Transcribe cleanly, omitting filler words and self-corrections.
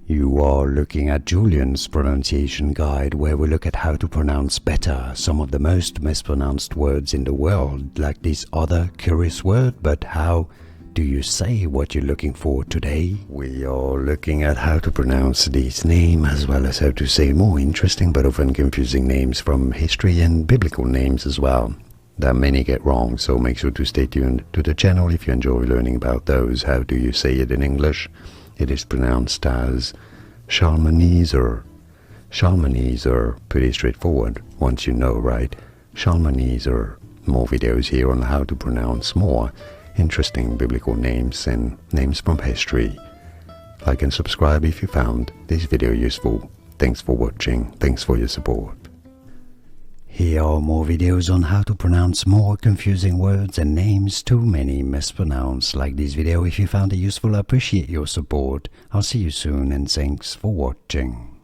You are looking at Julian's pronunciation guide, where we look at how to pronounce better some of the most mispronounced words in the world, like this other curious word. But how do you say what you're looking for today? We are looking at how to pronounce this name, as well as how to say more interesting but often confusing names from history and biblical names as well, that many get wrong. So make sure to stay tuned to the channel if you enjoy learning about those. How do you say it in English? It is pronounced as Shalmaneser. Shalmaneser, pretty straightforward once you know, right? Shalmaneser. More videos here on how to pronounce more interesting biblical names and names from history. Like and subscribe if you found this video useful. Thanks for watching. Thanks for your support. Here are more videos on how to pronounce more confusing words and names too many mispronounced. Like this video if you found it useful. I appreciate your support. I'll see you soon and thanks for watching.